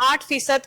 8%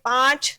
5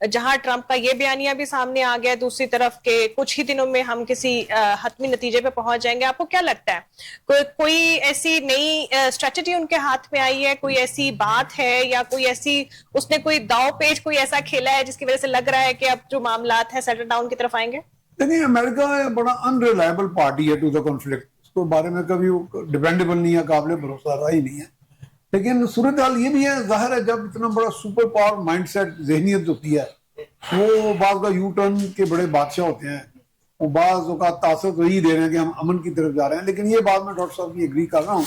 جہاں ٹرمپ کا یہ بیانیہ بھی سامنے آ گیا دوسری طرف کہ کچھ ہی دنوں میں ہم کسی حتمی نتیجے پہ پہنچ جائیں گے. آپ کو کیا لگتا ہے کوئی ایسی نئی اسٹریٹجی ان کے ہاتھ میں آئی ہے, کوئی ایسی بات ہے یا کوئی ایسی اس نے کوئی داؤ پیچ کوئی ایسا کھیلا ہے جس کی وجہ سے لگ رہا ہے کہ اب جو معاملات ہیں سیٹل ڈاؤن کی طرف آئیں گے؟ لیکن امریکہ بڑا انریلائبل پارٹی ہے ٹو دا کانفلکٹ, اس کے بارے میں کبھی ڈیپینڈیبل نہیں ہے, قابل بھروسہ رہا ہی نہیں ہے. لیکن صورتحال یہ بھی ہے, ظاہر ہے جب اتنا بڑا سپر پاور مائنڈ سیٹ ذہنیت ہوتی ہے, وہ بعض کا یو ٹرن کے بڑے بادشاہ ہوتے ہیں, وہ بعض اوقات تاثر تو یہی دے رہے ہیں کہ ہم امن کی طرف جا رہے ہیں. لیکن یہ بات میں ڈاکٹر صاحب کی ایگری کر رہا ہوں,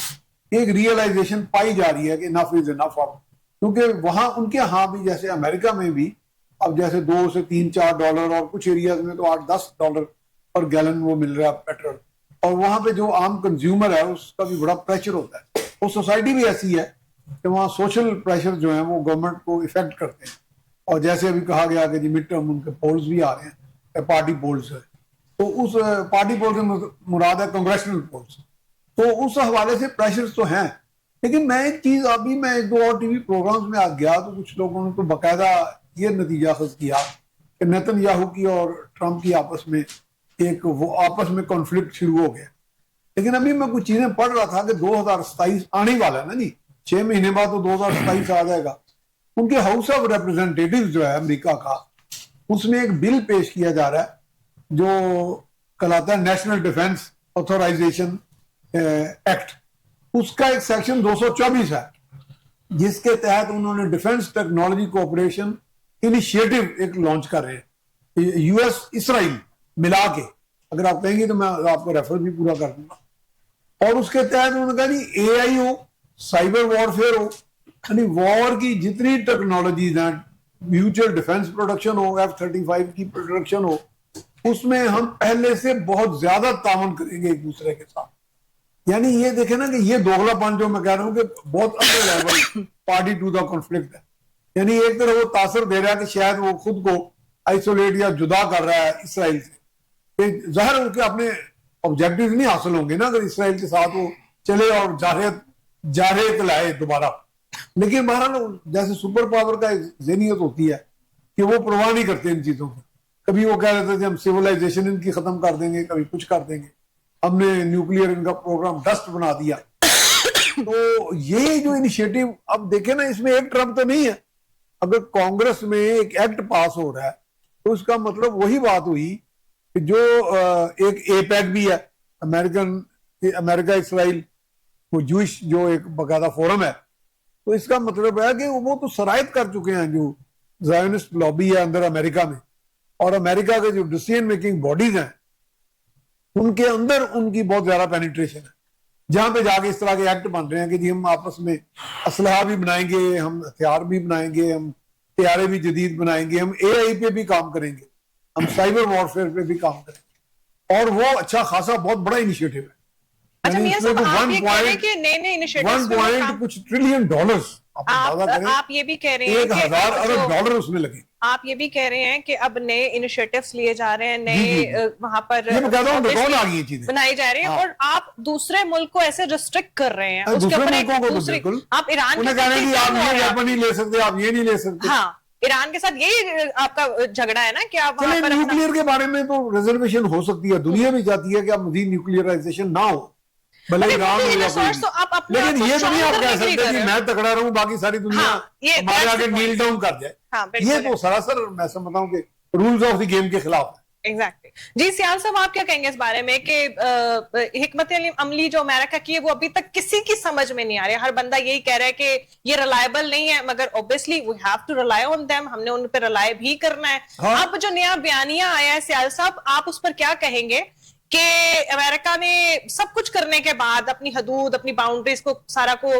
ایک ریئلائزیشن پائی جا رہی ہے کہ انف از انف اب, کیونکہ وہاں ان کے ہاں بھی جیسے امریکہ میں بھی اب جیسے $2 سے $3-4 اور کچھ ایریاز میں تو $8-10 پر گیلن وہ مل رہا ہے پیٹرول, اور وہاں پہ جو عام کنزیومر ہے اس کا بھی بڑا پریشر ہوتا ہے. وہ سوسائٹی بھی ایسی ہے کہ وہاں سوشل پریشر جو ہیں وہ گورنمنٹ کو افیکٹ کرتے ہیں. اور جیسے ابھی کہا گیا کہ جی مڈ ٹرم ان کے پولز بھی آ رہے ہیں, پارٹی پولز ہے, تو اس پارٹی پول سے مراد ہے کانگریشنل پولز, تو اس حوالے سے پریشرز تو ہیں. لیکن میں ایک چیز ابھی میں 1-2 اور ٹی وی پروگرامز میں آ گیا تو کچھ لوگوں نے تو باقاعدہ یہ نتیجہ اخذ کیا کہ نیتن یاہو کی اور ٹرمپ کی آپس میں ایک وہ آپس میں کانفلکٹ شروع ہو گیا. لیکن ابھی میں کچھ چیزیں پڑھ رہا تھا کہ 2027 آنے والا ہے نا جی, 6 مہینے بعد تو 2027 آ جائے گا. ان کے ہاؤس آف ریپرزینٹیٹیوز جو ہے امریکہ کا, اس میں ایک بل پیش کیا جا رہا ہے جو کہلاتا ہے نیشنل ڈیفنس آتھورائزیشن ایکٹ. اس کا ایک سیکشن 224 ہے جس کے تحت انہوں نے ڈیفنس ٹیکنالوجی کوآپریشن انیشیٹو ایک لانچ کر رہے ہیں, یو ایس اسرائیل ملا کے. اگر آپ کہیں گے تو میں آپ کو ریفر بھی پورا کر دوں گا. اور اس کے تحت انہوں نے کہا جی اے آئی ہو, سائبر وارفیئر ہو, یعنی وار کی جتنی ٹیکنالوجیز ہیں, میوچل ڈیفنس پروڈکشن ہو, F-35 کی پروڈکشن ہو, اس میں ہم پہلے سے بہت زیادہ تعاون کریں گے ایک دوسرے کے ساتھ. یعنی یہ دیکھیں نا کہ یہ دوغلا پن جو میں کہہ رہا ہوں کہ بہت under level party to the conflict ہے. یعنی ایک طرح وہ تاثر دے رہا ہے کہ شاید وہ خود کو آئسولیٹ یا جدا کر رہا ہے اسرائیل سے. ظاہر ان کے اپنے آبجیکٹیو نہیں حاصل ہوں گے نا اگر اسرائیل کے ساتھ وہ چلے اور جارحیت لائے دوبارہ. لیکن بہرحال جیسے سپر پاور کا ذہنیت ہوتی ہے کہ وہ پرواہ نہیں کرتے ان چیزوں کی. کبھی وہ کہہ رہے تھے کہ ہم سیولائزیشن ان کی ختم کر دیں گے, کبھی کچھ کر دیں گے, ہم نے نیوکلیئر ان کا پروگرام ڈسٹ بنا دیا. تو یہ جو انیشیٹو اب دیکھیں نا, اس میں ایک ٹرمپ تو نہیں ہے. اگر کانگریس میں ایک ایکٹ پاس ہو رہا ہے تو اس کا مطلب وہی بات ہوئی کہ جو ایک اے پیک بھی ہے امریکہ اسرائیل وہ جوئش جو ایک باقاعدہ فورم ہے, تو اس کا مطلب ہے کہ وہ تو سرایت کر چکے ہیں جو زائونسٹ لابی ہے اندر امریکہ میں, اور امریکہ کے جو ڈیسیژن میکنگ باڈیز ہیں ان کے اندر ان کی بہت زیادہ پینیٹریشن ہے, جہاں پہ جا کے اس طرح کے ایکٹ بن رہے ہیں کہ جی ہم آپس میں اسلحہ بھی بنائیں گے, ہم ہتھیار بھی بنائیں گے, ہم طیارے بھی جدید بنائیں گے, ہم اے آئی پہ بھی کام کریں گے, ہم سائبر وارفیئر پہ بھی کام کریں گے. اور وہ اچھا خاصا بہت بڑا انیشیٹو ہے. اچھا میاں صاحب آپ یہ کہہ رہے ہیں کہ نئے نئے انیشیٹوز $1 ٹریلین آپ یہ بھی کہہ رہے ہیں کہ $1,000 ارب اس میں لگے. آپ یہ بھی کہہ رہے ہیں کہ اب نئے انیشیٹوز لیے جا رہے ہیں, نئے وہاں پر بنائی جا رہی ہیں, اور آپ دوسرے ملک کو ایسے ریسٹرکٹ کر رہے ہیں. اس کے اوپر آپ ایران کے ساتھ نہیں لے سکتے, آپ یہ نہیں لے سکتے. ہاں, ایران کے ساتھ یہی آپ کا جھگڑا ہے نا کہ آپ نیوکلیئر کے بارے میں تو ریزرویشن ہو سکتی ہے, دنیا بھی چاہتی ہے کہ اب مزید نیوکلیئرائزیشن نہ ہو, بھلے ایران ہو یا کوئی. لیکن یہ تو نہیں آپ کہہ سکتے کہ میں تکڑا رہوں باقی ساری دنیا ہمارے آگے نیل ڈاؤن کر جائے. یہ تو سراسر میں سمجھتا ہوں کہ رولز آف دی گیم کے خلاف ہے. ایگزیکٹلی. جی سیال صاحب آپ کیا کہیں گے اس بارے میں کہ حکمت عملی جو امریکہ کی ہے وہ ابھی تک کسی کی سمجھ میں نہیں آ رہی. ہر بندہ یہی کہہ رہا ہے کہ یہ ریلائبل نہیں ہے, مگر obviously we have to rely on them, ہم نے ان پہ رلائے بھی کرنا ہے. اب جو نیا بیانیہ آیا ہے سیال صاحب, آپ اس پر کیا کہیں گے کہ امریکہ نے سب کچھ کرنے کے بعد, اپنی حدود اپنی باؤنڈریز کو سارا کو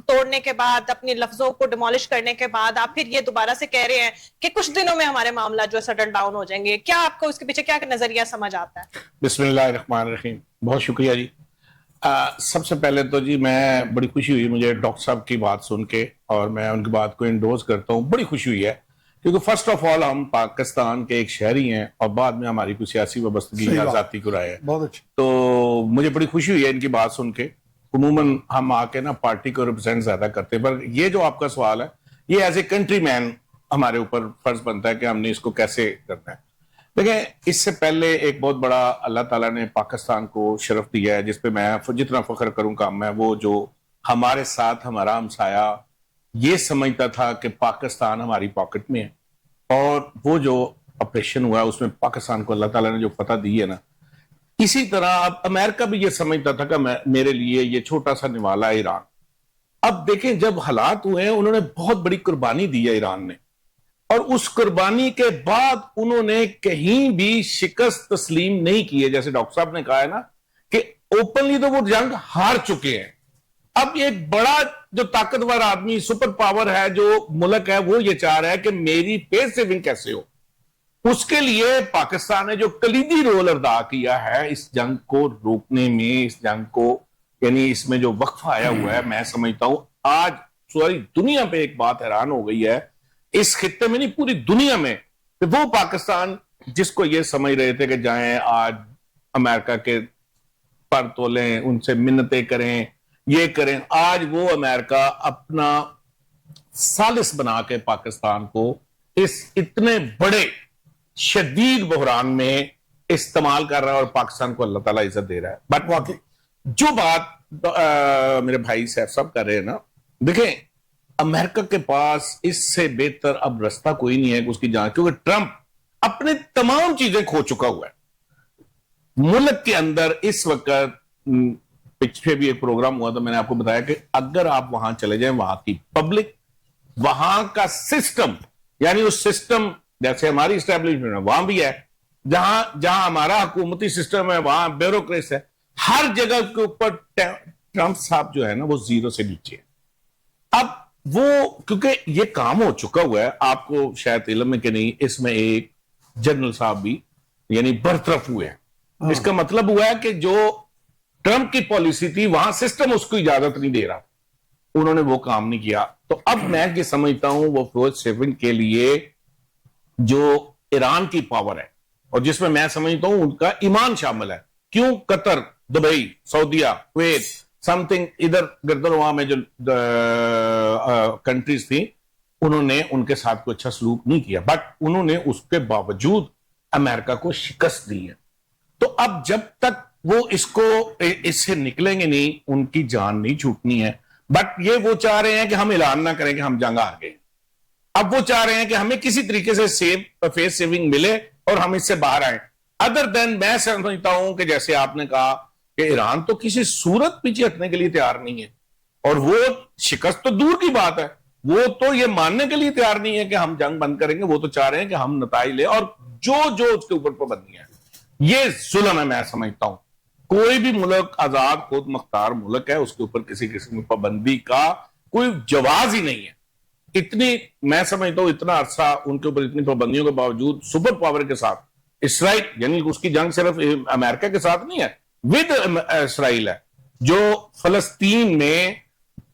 توڑنے کے بعد, اپنی لفظوں کو ڈیمولش کرنے کے بعد, آپ پھر یہ دوبارہ سے کہہ رہے ہیں کہ کچھ دنوں میں ہمارے معاملات جو سیٹل ڈاؤن ہو جائیں گے. کیا آپ کو اس کے پیچھے کیا نظریہ سمجھ آتا ہے؟ بسم اللہ الرحمن الرحیم. بہت شکریہ جی. سب سے پہلے تو جی میں بڑی خوشی ہوئی مجھے ڈاکٹر صاحب کی بات سن کے, اور میں ان کی بات کو انڈورس کرتا ہوں. بڑی خوشی ہوئی ہے کیونکہ فرسٹ آف آل ہم پاکستان کے ایک شہری ہیں اور بعد میں ہماری کوئی سیاسی وابستگی یا ذاتی کو رائے ہے. بہت اچھا. تو مجھے بڑی خوشی ہوئی ہے ان کی بات سن کے. عموماً ہم آ کے نا پارٹی کو ریپرزینٹ زیادہ کرتے ہیں, پر یہ جو آپ کا سوال ہے یہ ایز اے کنٹری مین ہمارے اوپر فرض بنتا ہے کہ ہم نے اس کو کیسے کرنا ہے. دیکھیں اس سے پہلے ایک بہت بڑا اللہ تعالیٰ نے پاکستان کو شرف دیا ہے جس پہ میں جتنا فخر کروں کام ہے, وہ جو ہمارے ساتھ ہمارا ہمسایہ یہ سمجھتا تھا کہ پاکستان ہماری پاکٹ میں ہے, اور وہ جو آپریشن ہوا اس میں پاکستان کو اللہ تعالیٰ نے جو فتح دی ہے نا, اسی طرح اب امریکہ بھی یہ سمجھتا تھا کہ میرے لیے یہ چھوٹا سا نوالا ہے ایران. اب دیکھیں جب حالات ہوئے ہیں انہوں نے بہت بڑی قربانی دی ہے ایران نے, اور اس قربانی کے بعد انہوں نے کہیں بھی شکست تسلیم نہیں کی ہے. جیسے ڈاکٹر صاحب نے کہا ہے نا کہ اوپنلی تو وہ جنگ ہار چکے ہیں. اب ایک بڑا جو طاقتور آدمی سپر پاور ہے جو ملک ہے وہ یہ چاہ رہا ہے کہ میری پے سیونگ کیسے ہو. اس کے لیے پاکستان نے جو کلیدی رول ادا کیا ہے اس جنگ کو روکنے میں, اس جنگ کو یعنی اس میں جو وقفہ آیا ہوا ہے, میں سمجھتا ہوں آج ساری دنیا پہ ایک بات حیران ہو گئی ہے, اس خطے میں نہیں پوری دنیا میں, کہ وہ پاکستان جس کو یہ سمجھ رہے تھے کہ جائیں آج امریکہ کے پر تولیں, ان سے منتیں کریں, یہ کریں, آج وہ امریکہ اپنا ثالث بنا کے پاکستان کو اس اتنے بڑے شدید بحران میں استعمال کر رہا ہے, اور پاکستان کو اللہ تعالیٰ عزت دے رہا ہے. بٹ واقعی جو بات میرے بھائی صاحب سب کر رہے ہیں نا, دیکھیں امریکہ کے پاس اس سے بہتر اب رستہ کوئی نہیں ہے کہ اس کی جان, کیونکہ ٹرمپ اپنے تمام چیزیں کھو چکا ہوا ہے ملک کے اندر. اس وقت پچھلے بھی ایک پروگرام ہوا تو میں نے آپ کو بتایا کہ اگر آپ وہاں چلے جائیں, وہاں کی پبلک, وہاں کا سسٹم, یعنی اس سسٹم جیسے ہماری اسٹیبلشمنٹ ہے وہاں بھی ہے, جہاں ہمارا حکومتی سسٹم ہے وہاں بیوروکریسی ہے, ہر جگہ کے اوپر ٹرمپ صاحب جو ہے نا وہ زیرو سے نیچے ہے. اب وہ کیونکہ یہ کام ہو چکا ہوا ہے, آپ کو شاید علم ہے کہ نہیں, اس میں ایک جنرل صاحب بھی یعنی برطرف ہوئے ہیں. اس کا مطلب ہوا ہے کہ جو ٹرمپ کی پالیسی تھی وہاں سسٹم اس کو اجازت نہیں دے رہا, انہوں نے وہ کام نہیں کیا. تو اب میں یہ سمجھتا ہوں وہ فوج سیونگ کے لیے جو ایران کی پاور ہے, اور جس میں سمجھتا ہوں ان کا ایمان شامل ہے, کیوں قطر, دبئی, سعودیہ, کویت, سم تھنگ ادھر گردنواں میں جو کنٹریز تھیں, انہوں نے ان کے ساتھ کوئی اچھا سلوک نہیں کیا, بٹ انہوں نے اس کے باوجود امریکہ کو شکست دی ہے. تو اب جب تک وہ اس سے نکلیں گے نہیں, ان کی جان نہیں چھوٹنی ہے. بٹ یہ وہ چاہ رہے ہیں کہ ہم اعلان نہ کریں کہ ہم جنگ ہار گئے. اب وہ چاہ رہے ہیں کہ ہمیں کسی طریقے سے فیس سیونگ ملے اور ہم اس سے باہر آئیں. ادر دین میں سمجھتا ہوں کہ جیسے آپ نے کہا کہ ایران تو کسی صورت پیچھے ہٹنے کے لیے تیار نہیں ہے, اور وہ شکست تو دور کی بات ہے, وہ تو یہ ماننے کے لیے تیار نہیں ہے کہ ہم جنگ بند کریں گے. وہ تو چاہ رہے ہیں کہ ہم نتائج لیں, اور جو اس کے اوپر پابندیاں ہیں یہ ظلم ہے. میں سمجھتا ہوں کوئی بھی ملک آزاد خود مختار ملک ہے, اس کے اوپر کسی قسم کی پابندی کا کوئی جواز ہی نہیں ہے. اتنی میں سمجھتا ہوں اتنا عرصہ ان کے اوپر اتنی پابندیوں کے باوجود سپر پاور کے ساتھ اسرائیل, یعنی اس کی جنگ صرف امریکہ کے ساتھ نہیں ہے, ود اسرائیل ہے, جو فلسطین میں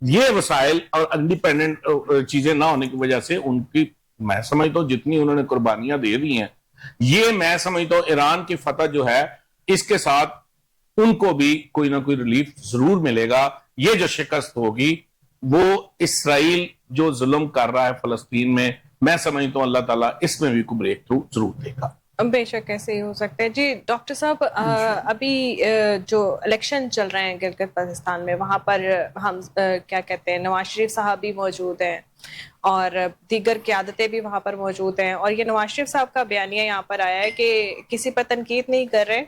یہ وسائل اور انڈیپینڈنٹ چیزیں نہ ہونے کی وجہ سے ان کی میں سمجھتا ہوں جتنی انہوں نے قربانیاں دے دی ہیں, یہ میں سمجھتا ہوں ایران کی فتح جو ہے اس کے ساتھ ان کو بھی کوئی نہ کوئی ریلیف ضرور ملے گا. یہ جو شکست ہوگی وہ اسرائیل جو ظلم کر رہا ہے فلسطین میں سمجھتا ہوں اللہ تعالیٰ اس میں بھی کوئی بریک تھرو ضرور دے گا. بے شک ایسے ہی ہو سکتا ہے. جی ڈاکٹر صاحب, ابھی جو الیکشن چل رہے ہیں گلگت بلتستان میں, وہاں پر ہم کیا کہتے ہیں نواز شریف صاحب بھی موجود ہیں اور دیگر قیادتیں بھی وہاں پر موجود ہیں, اور یہ نواز شریف صاحب کا بیانیہ یہاں پر آیا ہے کہ کسی پر تنقید نہیں کر رہے,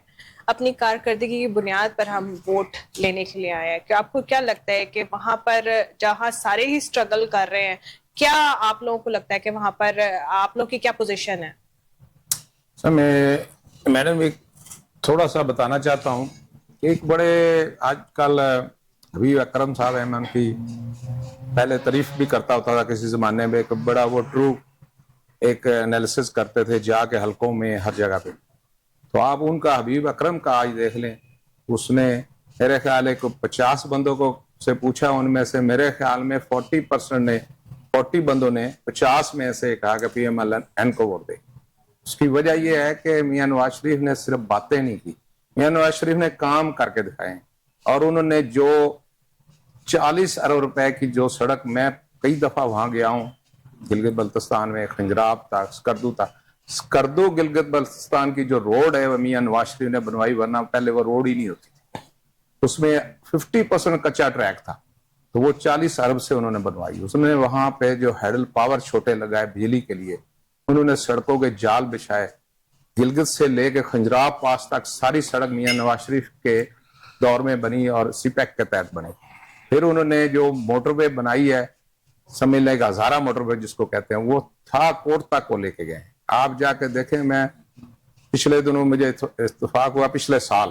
اپنی کارکردگی کی بنیاد پر ہم ووٹ لینے کے لیے آئے ہیں. کہ آپ کو کیا لگتا ہے کہ وہاں پر جہاں سارے ہی اسٹرگل کر رہے ہیں, کیا آپ لوگوں کو لگتا ہے کہ وہاں پر آپ لوگ کی کیا پوزیشن ہے؟ سر میڈم ایک تھوڑا سا بتانا چاہتا ہوں کہ ایک بڑے آج کل حبیب اکرم صاحب ہیں, میں ان کی پہلے تعریف بھی کرتا ہوتا تھا کسی زمانے میں, ایک بڑا وہ ٹرو ایک انالیسس کرتے تھے جا کے حلقوں میں ہر جگہ پہ. تو آپ ان کا حبیب اکرم کا آج دیکھ لیں, اس نے میرے خیال ہے 50 بندوں کو سے پوچھا, ان میں سے میرے خیال میں 40 بندوں نے 50 میں سے کہا کہ پی ایم این کو ووٹ دے. اس کی وجہ یہ ہے کہ میاں نواز شریف نے صرف باتیں نہیں کی, میاں نواز شریف نے کام کر کے دکھائے ہیں. اور انہوں نے جو 40 ارب روپے کی جو سڑک, میں کئی دفعہ وہاں گیا ہوں, گلگت بلتستان میں خنجراب تھا, اسکردو تھا. اسکردو گلگت بلتستان کی جو روڈ ہے وہ میاں نواز شریف نے بنوائی, ورنہ پہلے وہ روڈ ہی نہیں ہوتی تھی. اس میں 50% کچا ٹریک تھا, تو وہ 40 ارب سے انہوں نے بنوائی. اس نے وہاں پہ جو ہیڈل پاور چھوٹے لگائے بجلی کے لیے, انہوں نے سڑکوں کے جال بچھائے. گلگت سے لے کے خنجراب پاس تک ساری سڑک میاں نواز شریف کے دور میں بنی اور سی پیک کے تحت بنی. پھر انہوں نے جو موٹر وے بنائی ہے, سمجھ لیں کہ ہزارہ موٹر وے جس کو کہتے ہیں, وہ تھا کوٹ تک کو لے کے گئے. آپ جا کے دیکھیں, میں پچھلے دنوں مجھے اتفاق ہوا پچھلے سال,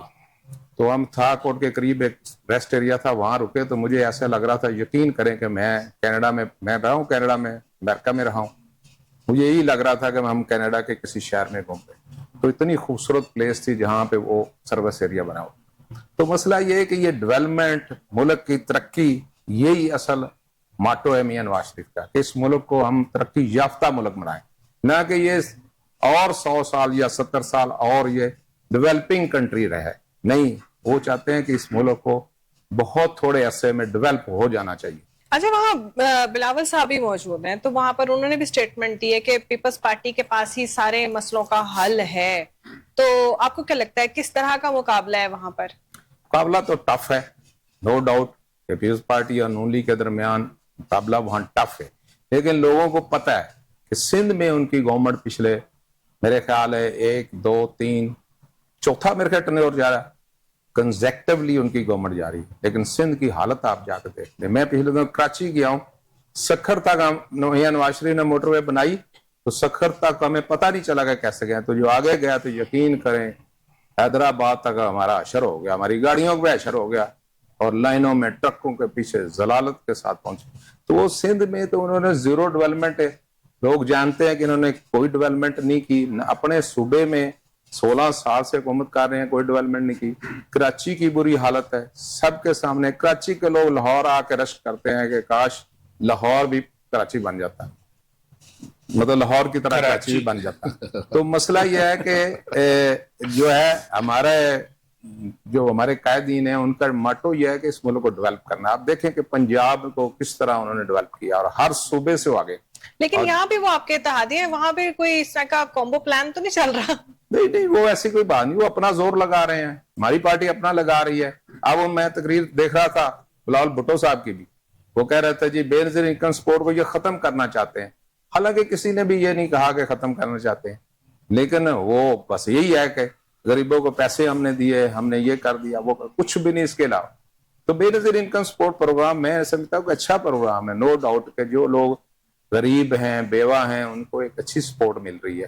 تو ہم تھا کوٹ کے قریب ایک ریسٹ ایریا تھا, وہاں رکے تو مجھے ایسا لگ رہا تھا, یقین کریں کہ میں کینیڈا میں رہا ہوں, کینیڈا میں امریکہ میں رہا ہوں, مجھے یہی لگ رہا تھا کہ ہم کینیڈا کے کسی شہر میں گھوم رہے. تو اتنی خوبصورت پلیس تھی جہاں پہ وہ سروس ایریا بنا ہوا. تو مسئلہ یہ ہے کہ یہ ڈیولپمنٹ, ملک کی ترقی, یہی اصل ماٹو ہے میاں نواز شریف کا, کہ اس ملک کو ہم ترقی یافتہ ملک بنائیں, نہ کہ یہ اور 100 سال یا 70 سال اور یہ ڈیولپنگ کنٹری رہے. نہیں, وہ چاہتے ہیں کہ اس ملک کو بہت تھوڑے عرصے میں ڈیولپ ہو جانا چاہیے. اچھا, وہاں بلاول صاحب بھی موجود ہیں, تو وہاں پر انہوں نے بھی سٹیٹمنٹ دی ہے کہ پیپلز پارٹی کے پاس ہی سارے مسئلوں کا حل ہے. تو آپ کو کیا لگتا ہے کس طرح کا مقابلہ ہے وہاں پر؟ مقابلہ تو ٹف ہے, نو ڈاؤٹ کہ پیپلز پارٹی اور نون لیگ کے درمیان مقابلہ وہاں ٹف ہے, لیکن لوگوں کو پتہ ہے کہ سندھ میں ان کی گورنمنٹ پچھلے میرے خیال ہے 1 2 3 چوتھا میرے خیال ٹرن اوور جا رہا ہے, کنزیکٹولی ان کی گورنمنٹ جا رہی ہے. لیکن سندھ کی حالت آپ جا کے دیکھ لیں. میں پچھلے دن کراچی گیا ہوں, سکھر تک میاں نواز شریف نے موٹر وے بنائی, تو سکھر تک ہمیں پتہ نہیں چلا کہ کیسے گئے. تو جو آگے گیا تو یقین کریں حیدرآباد تک ہمارا حشر ہو گیا, ہماری گاڑیوں کا حشر ہو گیا, اور لائنوں میں ٹرکوں کے پیچھے ضلالت کے ساتھ پہنچے. تو وہ سندھ میں تو انہوں نے زیرو ڈیولپمنٹ ہے. لوگ جانتے ہیں کہ انہوں نے کوئی ڈیولپمنٹ نہیں کی. اپنے صوبے میں 16 سال سے حکومت کر رہے ہیں, کوئی ڈیولپمنٹ نہیں کی. کراچی کی بری حالت ہے سب کے سامنے. کراچی کے لوگ لاہور آ کے رشک کرتے ہیں کہ کاش لاہور بھی کراچی بن جاتا, مطلب لاہور کی طرح کراچی بھی بن جاتا. تو مسئلہ یہ ہے کہ جو ہے ہمارے قائدین ہیں, ان کا ماٹو یہ ہے کہ اس ملک کو ڈیولپ کرنا. آپ دیکھیں کہ پنجاب کو کس طرح انہوں نے ڈیولپ کیا, اور ہر صوبے سے آگے. لیکن یہاں پہ وہ آپ کے اتحادی ہیں, وہاں پہ کوئی اس طرح کا کومبو پلان تو نہیں چل رہا؟ نہیں, وہ ایسی کوئی بات نہیں, وہ اپنا زور لگا رہے ہیں, ہماری پارٹی اپنا لگا رہی ہے. اب میں تقریر دیکھ رہا تھا بلاول بھٹو صاحب کی بھی, وہ کہہ رہے تھے جی بے نظیر انکم سپورٹ کو یہ ختم کرنا چاہتے ہیں. حالانکہ کسی نے بھی یہ نہیں کہا کہ ختم کرنا چاہتے ہیں, لیکن وہ بس یہی ہے کہ غریبوں کو پیسے ہم نے دیے, ہم نے یہ کر دیا, وہ کچھ بھی نہیں اس کے علاوہ. تو بے نظیر انکم سپورٹ پروگرام میں سمجھتا ہوں کہ اچھا پروگرام ہے, نو ڈاؤٹ کہ جو لوگ غریب ہیں, بیوہ ہیں, ان کو ایک اچھی سپورٹ مل رہی ہے.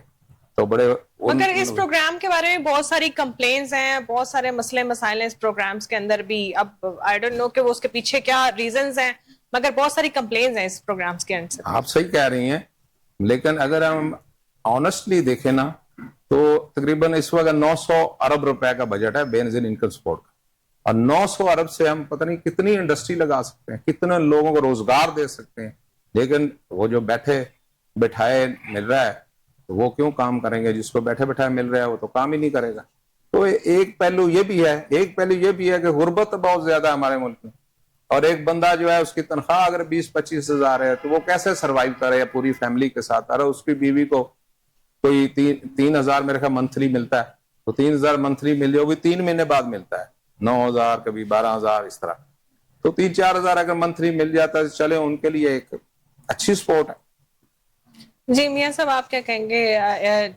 تو بڑے مگر اس پروگرام کے بارے میں بہت ساری کمپلینز ہیں, بہت سارے مسئلے مسائل ہیں اس پروگرامز کے اندر بھی. اب آئی ڈونٹ نو کہ وہ اس کے پیچھے کیا ریزنز ہیں, مگر بہت ساری کمپلینز ہیں اس پروگرامز کے اندر. آپ صحیح کہہ رہی ہیں, لیکن اگر ہم آنیسٹلی دیکھیں نا تو تقریباً اس وقت 900 ارب روپے کا بجٹ ہے بے نظیر انکم سپورٹ کا, اور 900 ارب سے ہم پتہ نہیں کتنی انڈسٹری لگا سکتے ہیں, کتنے لوگوں کو روزگار دے سکتے ہیں. لیکن وہ جو بٹھائے مل رہا ہے, تو وہ کیوں کام کریں گے؟ جس کو بیٹھے بٹھائے مل رہا ہے وہ تو کام ہی نہیں کرے گا. تو ایک پہلو یہ بھی ہے کہ غربت بہت زیادہ ہے ہمارے ملک میں, اور ایک بندہ جو ہے اس کی تنخواہ اگر 20-25 ہزار ہے تو وہ کیسے سروائیو کرے پوری فیملی کے ساتھ. ارے اس کی بیوی کو کوئی 3,000 میرے خیال منتھلی ملتا ہے, تو 3,000 منتھلی مل جائے, وہ بھی 3 مہینے بعد ملتا ہے, 9,000 کبھی 12,000 اس طرح. تو 3-4 ہزار اگر منتھلی مل جاتا ہے چلے, ان کے لیے ایک اچھی سپورٹ ہے. جی میاں صاحب, آپ کیا کہیں گے؟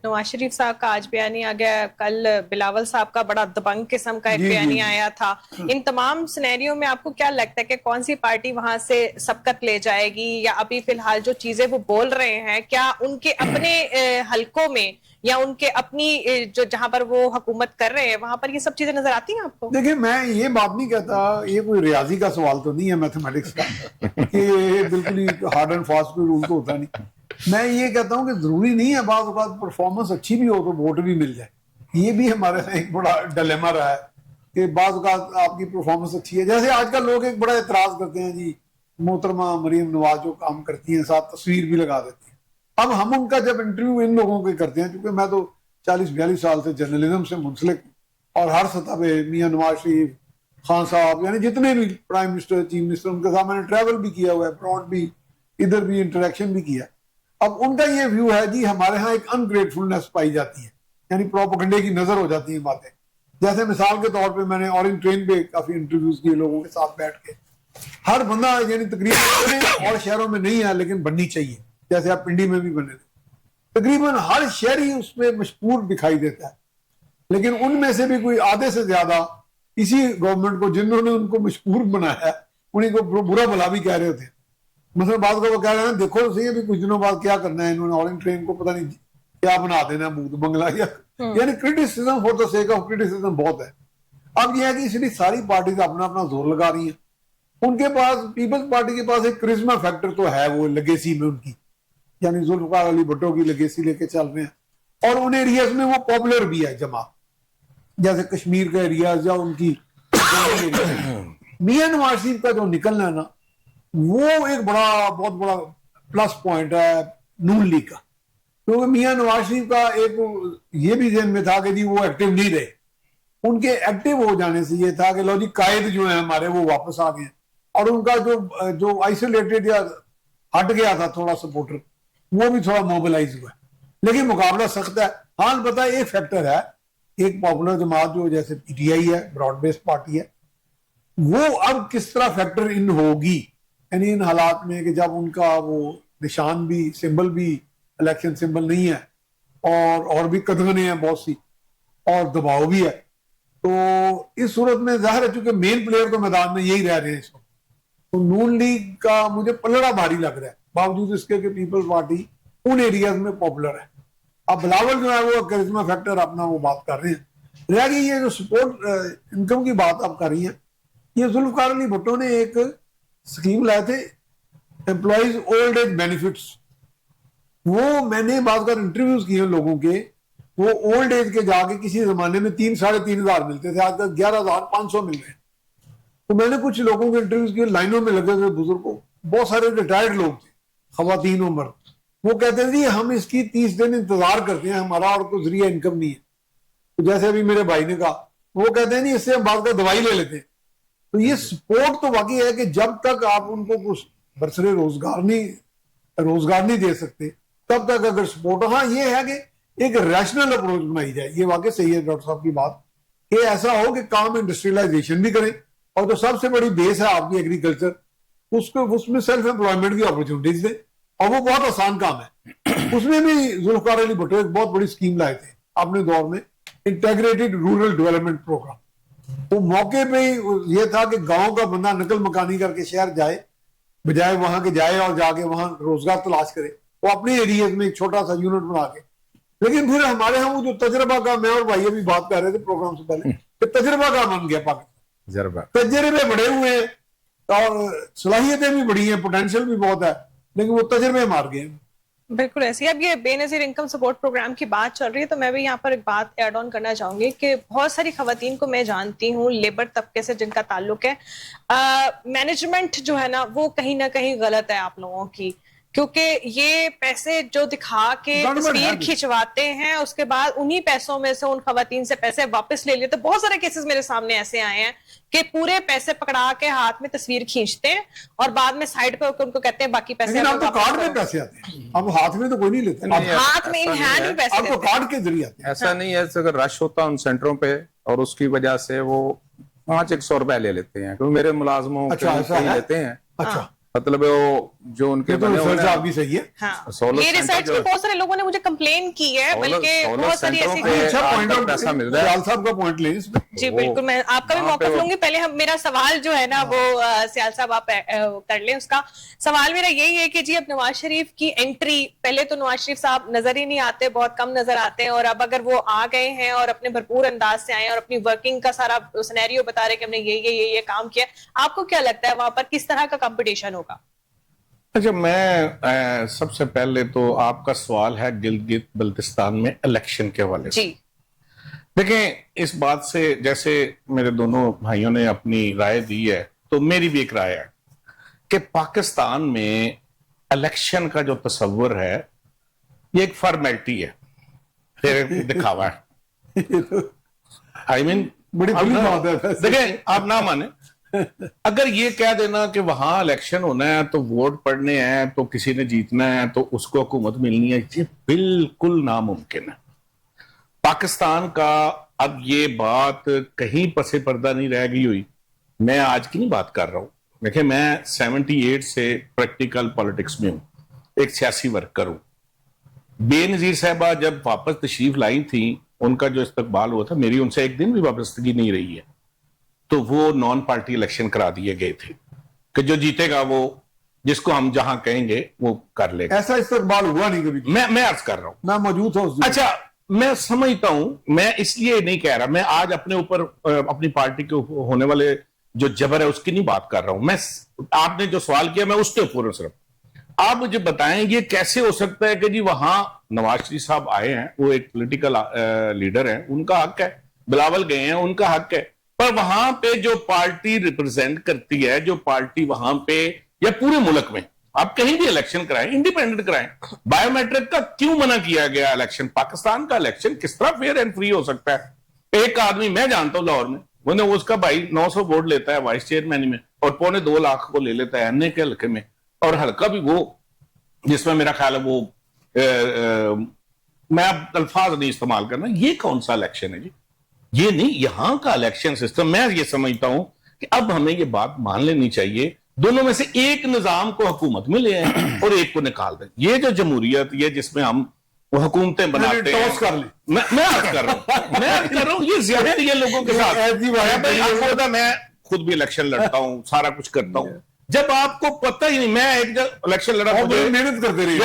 نواز شریف صاحب کا آج بیانی آ گیا, کل بلاول صاحب کا بڑا دبنگ قسم کا ایک بیانی آیا تھا. ان تمام سینیریو میں آپ کو کیا لگتا ہے کہ کون سی پارٹی وہاں سے سبقت لے جائے گی, یا ابھی فی الحال جو چیزیں وہ بول رہے ہیں کیا ان کے اپنے حلقوں میں یا ان کے اپنی جو جہاں پر وہ حکومت کر رہے ہیں وہاں پر یہ سب چیزیں نظر آتی ہیں آپ کو؟ دیکھیں, میں یہ بات نہیں کہتا, یہ کوئی ریاضی کا سوال تو نہیں ہے, میتھمیٹکس کا, کہ یہ بالکل ہی ہارڈ اینڈ فاسٹ کوئی رول تو ہوتا نہیں. میں یہ کہتا ہوں کہ ضروری نہیں ہے بعض اوقات پرفارمنس اچھی بھی ہو تو ووٹ بھی مل جائے. یہ بھی ہمارے ایک بڑا ڈیلیما رہا ہے کہ بعض اوقات آپ کی پرفارمنس اچھی ہے. جیسے آج کل لوگ ایک بڑا اعتراض کرتے ہیں, جی محترمہ مریم نواز جو کام کرتی ہیں ساتھ تصویر بھی لگا دیتی ہیں. اب ہم ان کا جب انٹرویو ان لوگوں کے کرتے ہیں, چونکہ میں تو 40-42 سال سے جرنلزم سے منسلک ہوں, اور ہر سطح پہ میاں نواز شریف, خان صاحب, یعنی جتنے بھی پرائم منسٹر, چیف منسٹر, ان کے ساتھ میں نے ٹریول بھی کیا ہوا ہے, براڈ بھی, ادھر بھی انٹریکشن بھی کیا. اب ان کا یہ ویو ہے جی ہمارے ہاں ایک انگریٹفلنس پائی جاتی ہے, یعنی پروپیگنڈے کی نظر ہو جاتی ہیں باتیں. جیسے مثال کے طور پہ میں نے اورنگ ٹرین پہ کافی انٹرویوز کیے لوگوں کے ساتھ بیٹھ کے, ہر بندہ یعنی تقریباً اور شہروں میں نہیں ہے لیکن بننی چاہیے, جیسے آپ پنڈی میں بھی بنے تھے, تقریباً ہر شہری اس میں مشہور دکھائی دیتا ہے. لیکن ان میں سے بھی کوئی آدھے سے زیادہ اسی گورنمنٹ کو جنہوں نے ان کو مشہور بنایا ہے انہیں کو برا بھلا بھی کہہ رہے ہوتے ہیں. مثلا بعض کو وہ کہہ رہے ہیں دیکھو صحیح ابھی کچھ دنوں بعد کیا کرنا ہے انہوں نے, اورنگ ٹرین کو پتہ نہیں کیا بنا دینا بھوت بنگلہ, یا یعنی criticism for the sake of criticism بہت ہے. اب یہ ہے کہ اس لیے ساری پارٹیز اپنا اپنا زور لگا رہی ہیں. ان کے پاس پیپلز پارٹی کے پاس ایک کرزما فیکٹر تو ہے وہ لیگیسی میں ان کی, یعنی ذوالفقار علی بھٹو کی لیگیسی لے کے چل رہے ہیں, اور ان ایریاز میں وہ پاپولر بھی ہے جماعت, جیسے کشمیر کا ایریاز یا ان کی میاں نواز شریف کا جو نکلنا ہے نا وہ ایک بہت بڑا پلس پوائنٹ ہے نون لیگ کا, کیونکہ میاں نواز شریف کا ایک یہ بھی ذہن میں تھا کہ جی وہ ایکٹیو نہیں رہے, ان کے ایکٹیو ہو جانے سے یہ تھا کہ لو جی قائد جو ہیں ہمارے وہ واپس آ گئے, اور ان کا جو آئسولیٹڈ یا ہٹ گیا تھا تھوڑا سپورٹر وہ بھی تھوڑا موبلائز ہوا ہے. لیکن مقابلہ سخت ہے. ہاں البتہ ایک فیکٹر ہے, ایک پاپولر جماعت جو جیسے پی ٹی آئی ہے, براڈ بیس پارٹی ہے, وہ اب کس طرح فیکٹر ان ہوگی, یعنی ان حالات میں کہ جب ان کا وہ نشان بھی سمبل بھی الیکشن سمبل نہیں ہے اور بھی قدغنیں ہیں بہت سی اور دباؤ بھی ہے, تو اس صورت میں ظاہر ہے چونکہ مین پلیئر تو میدان میں یہی رہ رہے ہیں اس وقت, تو نون لیگ کا مجھے پلڑا بھاری لگ رہا ہے باوجود اس کے کہ پیپلز پارٹی ان ایریاز میں پاپولر ہے. اب بلاول جو ہے وہ کرزما فیکٹر اپنا وہ بات کر رہے ہیں. رہ گئی یہ جو سپورٹ انکم کی بات آپ کر رہی ہیں, یہ ذوالفقار علی بھٹو نے ایک اسکیم لائے تھے امپلائیز اولڈ ایج بینیفٹس, وہ میں نے بعض بار انٹرویوز کیے لوگوں کے, وہ اولڈ ایج کے جا کے کسی زمانے میں 3,500 ملتے تھے, آج تک 11,500 مل رہے ہیں. تو میں نے کچھ لوگوں کے انٹرویوز کیے, لائنوں میں لگے تھے بزرگوں, بہت سارے ریٹائرڈ لوگ تھے, خواتین عمر, وہ کہتے ہیں جی ہم اس کی 30 دن انتظار کرتے ہیں, ہمارا اور کوئی ذریعہ انکم نہیں ہے. تو جیسے ابھی میرے بھائی نے کہا, وہ کہتے ہیں نہیں اس سے ہم بعض کا دوائی لے لیتے ہیں. تو یہ سپورٹ تو واقعی ہے کہ جب تک آپ ان کو کچھ برسرے روزگار نہیں دے سکتے تب تک اگر سپورٹ, ہاں یہ ہے کہ ایک ریشنل اپروچ بنائی جائے. یہ واقعی صحیح ہے ڈاکٹر صاحب کی بات, کہ ایسا ہو کہ کام انڈسٹریلائزیشن بھی کریں, اور جو سب سے بڑی بیس ہے آپ کی ایگریکلچر, اس میں سیلف امپلائمنٹ کی اپرچونٹیز دیں, اور وہ بہت آسان کام ہے. اس میں بھی ذوالفقار علی بھٹو ایک بہت بڑی اسکیم لائے تھے اپنے دور میں, انٹیگریٹڈ رورل ڈیولپمنٹ پروگرام. وہ موقع پہ ہی یہ تھا کہ گاؤں کا بندہ نقل مکانی کر کے شہر جائے, بجائے وہاں کے جائے اور جا کے وہاں روزگار تلاش کرے, وہ اپنے ایریاز میں ایک چھوٹا سا یونٹ بنا کے. لیکن پھر ہمارے ہاں وہ جو تجربہ کا, میں اور بھائی ابھی بات کر رہے تھے پروگرام سے پہلے, کہ تجربہ کا بن گیا پاکستان, تجربے بڑے ہوئے ہیں اور صلاحیتیں بھی بڑی ہیں, پوٹینشیل بھی بہت ہے, لیکن وہ تجربے مار گئے ہیں. بالکل ایسی. اب یہ بے نظیر انکم سپورٹ پروگرام کی بات چل رہی ہے تو میں بھی یہاں پر ایک بات ایڈ آن کرنا چاہوں گی کہ بہت ساری خواتین کو میں جانتی ہوں لیبر طبقے سے جن کا تعلق ہے, مینجمنٹ جو ہے نا وہ کہیں نہ کہیں غلط ہے آپ لوگوں کی, کیونکہ یہ پیسے جو دکھا کے تصویر کھنچواتے ہیں اس کے بعد انہی پیسوں میں سے ان خواتین سے پیسے واپس لے لیتے. بہت سارے کیسز میرے سامنے ایسے آئے ہیں کہ پورے پیسے پکڑا کے ہاتھ میں تصویر کھینچتے ہیں اور بعد میں سائڈ پہ ان کو کہتے ہیں باقی پیسے. لیکن اب تو کارڈ میں پیسے آتے ہیں, اب ہاتھ میں تو کوئی نہیں لیتے, اب ہاتھ میں ان ہینڈ میں پیسے اب تو کارڈ کے ذریعے آتے ہیں. ایسا نہیں ہے, اگر رش ہوتا ان سینٹروں پہ اور اس کی وجہ سے وہ 500 روپے لے لیتے ہیں, کیونکہ میرے ملازموں کے لیتے ہیں. اچھا, مطلب وہ جو ان کے بنے ہوئے ہیں بھی صحیح ہے. یہ ریسرچ بھی بہت سارے لوگوں نے مجھے کمپلین کی ہے, بلکہ بہت ساری ایسی پیسہ مل رہا ہے. سیال صاحب کا پوائنٹ لیں. جی بالکل, میں آپ کا بھی موقف لوں گی. پہلے میرا سوال جو ہے نا وہ سیال صاحب آپ کر لیں. اس کا سوال میرا یہی ہے کہ جی اب نواز شریف کی انٹری, پہلے تو نواز شریف صاحب نظر ہی نہیں آتے, بہت کم نظر آتے ہیں, اور اب اگر وہ آ گئے ہیں اور اپنے بھرپور انداز سے آئے اور اپنی ورکنگ کا سارا سینیریو بتا رہے کہ ہم نے یہ کام کیا, آپ کو کیا لگتا ہے وہاں پر کس طرح کا کمپٹیشن ہوگا؟ اچھا, میں سب سے پہلے تو آپ کا سوال ہے گلگت بلتستان میں الیکشن کے حوالے سے. دیکھیں, اس بات سے جیسے میرے دونوں بھائیوں نے اپنی رائے دی ہے, تو میری بھی ایک رائے ہے کہ پاکستان میں الیکشن کا جو تصور ہے یہ ایک فارمیلٹی ہے, پھر دکھاوا ہے. آئی مین بڑی بات ہے. دیکھیں, آپ نہ مانیں اگر یہ کہہ دینا کہ وہاں الیکشن ہونا ہے تو ووٹ پڑنے ہیں تو کسی نے جیتنا ہے تو اس کو حکومت ملنی ہے، یہ بالکل ناممکن ہے۔ پاکستان کا اب یہ بات کہیں پس پردہ نہیں رہ گئی ہوئی۔ میں آج کی نہیں بات کر رہا ہوں، دیکھیں میں 78 سے پریکٹیکل پالیٹکس میں ہوں، ایک سیاسی ورکر ہوں۔ بے نظیر صاحبہ جب واپس تشریف لائی تھیں، ان کا جو استقبال ہوا تھا، میری ان سے ایک دن بھی وابستگی نہیں رہی ہے، تو وہ نان پارٹی الیکشن کرا دیے گئے تھے کہ جو جیتے گا وہ جس کو ہم جہاں کہیں گے وہ کر لے گا۔ ایسا استقبال ہوا نہیں کبھی؟ میں عرض کر رہا ہوں، میں موجود تھا اس دن۔ اچھا میں سمجھتا ہوں، میں اس لیے نہیں کہہ رہا، میں آج اپنے اوپر اپنی پارٹی کے ہونے والے جو جبر ہے اس کی نہیں بات کر رہا ہوں، میں آپ نے جو سوال کیا میں اس کے اوپر ہوں۔ صرف آپ مجھے بتائیں یہ کیسے ہو سکتا ہے کہ جی وہاں نواز شریف صاحب آئے ہیں، وہ ایک پولیٹیکل لیڈر ہیں، ان کا حق ہے، بلاول گئے ہیں، ان کا حق ہے، پر وہاں پہ جو پارٹی ریپرزینٹ کرتی ہے، جو پارٹی وہاں پہ یا پورے ملک میں آپ کہیں بھی الیکشن کرائیں، انڈیپینڈنٹ کرائیں، بایو میٹرک کا کیوں منع کیا گیا الیکشن؟ پاکستان کا الیکشن کس طرح فیئر اینڈ فری ہو سکتا ہے؟ ایک آدمی میں جانتا ہوں لاہور میں، اس کا بھائی 900 ووٹ لیتا ہے وائس چیئرمین میں اور 2.25 لاکھ کو لے لیتا ہے این اے کے حلقے میں، اور حلقہ بھی وہ جس میں میرا خیال ہے وہ میں اب الفاظ نہیں استعمال کرنا، یہ کون سا الیکشن ہے جی؟ یہ نہیں، یہاں کا الیکشن سسٹم میں یہ سمجھتا ہوں کہ اب ہمیں یہ بات مان لینی چاہیے، دونوں میں سے ایک نظام کو حکومت میں لے آئیں اور ایک کو نکال دیں۔ یہ جو جمہوریت یہ جس میں ہم وہ حکومتیں بناتے ہیں، ٹاس کر لیں۔ میں عرض کر رہا ہوں یہ زیادتی ہے لوگوں کے ساتھ۔ میں خود بھی الیکشن لڑتا ہوں، سارا کچھ کرتا ہوں، جب آپ کو پتہ ہی نہیں، میں ایک الیکشن لڑا محنت کرتے رہی،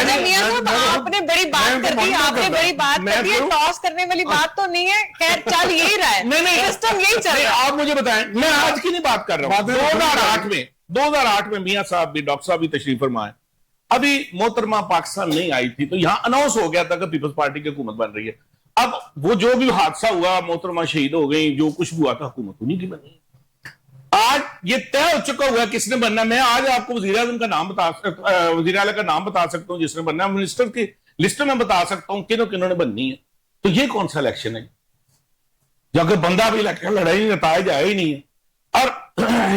آپ نے بڑی بات کر دی، آپ نے بڑی بات کر دی، ٹاس کرنے والی بات تو نہیں ہے، خیر چل یہی رہا ہے، سسٹم یہی چل رہا ہے۔ آپ مجھے بتائیں، میں آج کی نہیں بات کر رہا ہوں، 2008 میں میاں صاحب بھی ڈاکٹر صاحب بھی تشریف فرمائے، ابھی محترمہ پاکستان نہیں آئی تھی تو یہاں اناؤنس ہو گیا تھا کہ پیپلز پارٹی کی حکومت بن رہی ہے۔ اب وہ جو بھی حادثہ ہوا، محترمہ شہید ہو گئی، جو کچھ بھی ہوا تھا، حکومت انہیں کی بنی ہے۔ آج یہ طے ہو چکا ہوا کس نے بننا۔ میں آج آپ کو وزیر اعظم کا نام وزیر اعلیٰ کا نام بتا سکتا ہوں جس نے بننا ہے، منسٹر کی لسٹ میں بتا سکتا ہوں کنہوں نے بننی ہے۔ تو یہ کون سا الیکشن ہے جب کہ بندہ بھی الیکشن لڑائی نتائج آئے ہی نہیں ہے؟ اور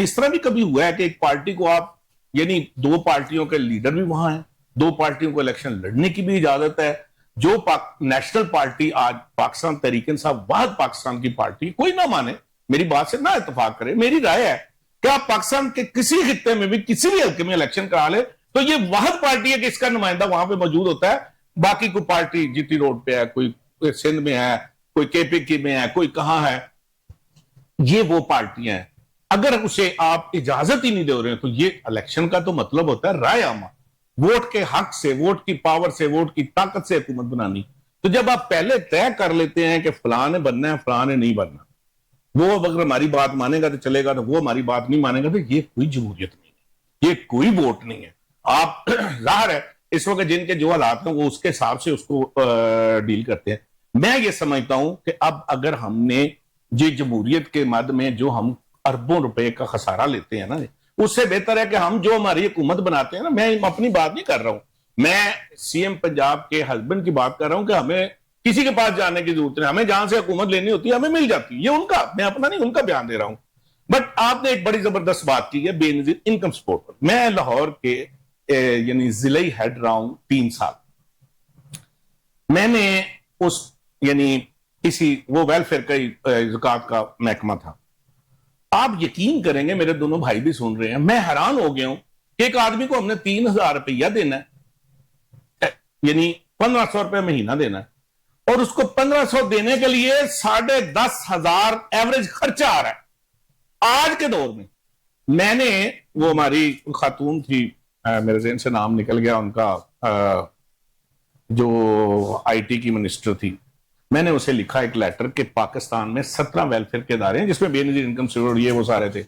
اس طرح بھی کبھی ہوا ہے کہ ایک پارٹی کو آپ یعنی 2 پارٹیوں کے لیڈر بھی وہاں ہیں، 2 پارٹیوں کو الیکشن لڑنے کی بھی اجازت ہے۔ جو نیشنل پارٹی آج پاکستان تحریک انصاف واحد پاکستان کی پارٹی، کوئی نہ مانے میری بات سے نہ اتفاق کرے، میری رائے ہے کہ آپ پاکستان کے کسی خطے میں بھی کسی بھی حلقے میں الیکشن کرا لے تو یہ واحد پارٹی ہے کہ اس کا نمائندہ وہاں پہ موجود ہوتا ہے۔ باقی کوئی پارٹی جی ٹی روڈ پہ ہے، کوئی سندھ میں ہے، کوئی کے پی کی میں ہے، کوئی کہاں ہے، یہ وہ پارٹیاں ہیں۔ اگر اسے آپ اجازت ہی نہیں دے رہے ہیں تو یہ الیکشن کا تو مطلب ہوتا ہے رائے عامہ، ووٹ کے حق سے، ووٹ کی پاور سے، ووٹ کی طاقت سے حکومت بنانی۔ تو جب آپ پہلے طے کر لیتے ہیں کہ فلاں نے بننا ہے، فلاں نے نہیں بننا، وہ اگر ہماری بات مانے گا تو چلے گا، تو وہ ہماری بات نہیں مانے گا، تو یہ کوئی جمہوریت نہیں ہے، یہ کوئی ووٹ نہیں ہے۔ آپ ظاہر ہے اس وقت جن کے جو حالات ہیں وہ اس کے حساب سے اس کو ڈیل کرتے ہیں۔ میں یہ سمجھتا ہوں کہ اب اگر ہم نے یہ جمہوریت کے مد میں جو ہم اربوں روپے کا خسارہ لیتے ہیں نا، اس سے بہتر ہے کہ ہم جو ہماری حکومت بناتے ہیں نا، میں اپنی بات نہیں کر رہا ہوں، میں سی ایم پنجاب کے ہسبینڈ کی بات کر رہا ہوں کہ ہمیں کسی کے پاس جانے کی ضرورت نہیں، ہمیں جہاں سے حکومت لینی ہوتی ہے ہمیں مل جاتی ہے۔ یہ ان کا، میں اپنا نہیں، ان کا بیان دے رہا ہوں۔ بٹ آپ نے ایک بڑی زبردست بات کی ہے بے نظیر انکم سپورٹ پر۔ میں لاہور کے یعنی ضلعی ہیڈ رہا ہوں 3 سال۔ میں نے اس یعنی کسی وہ ویلفیئر کا زکوٰۃ کا محکمہ تھا، آپ یقین کریں گے، میرے دونوں بھائی بھی سن رہے ہیں، میں حیران ہو گیا ہوں کہ ایک آدمی کو ہم نے 3000 روپیہ دینا ہے، یعنی 1500 روپے مہینہ دینا ہے، اور اس کو 1500 دینے کے لیے 10,500 ایوریج خرچہ آ رہا ہے آج کے دور میں۔ میں نے وہ ہماری خاتون تھی، میرے ذہن سے نام نکل گیا ان کا، جو آئی ٹی کی منسٹر تھی، میں نے اسے لکھا ایک لیٹر کہ پاکستان میں 17 ویلفیئر کے ادارے ہیں جس میں بے نظیر انکم سپورٹ یہ وہ سارے تھے،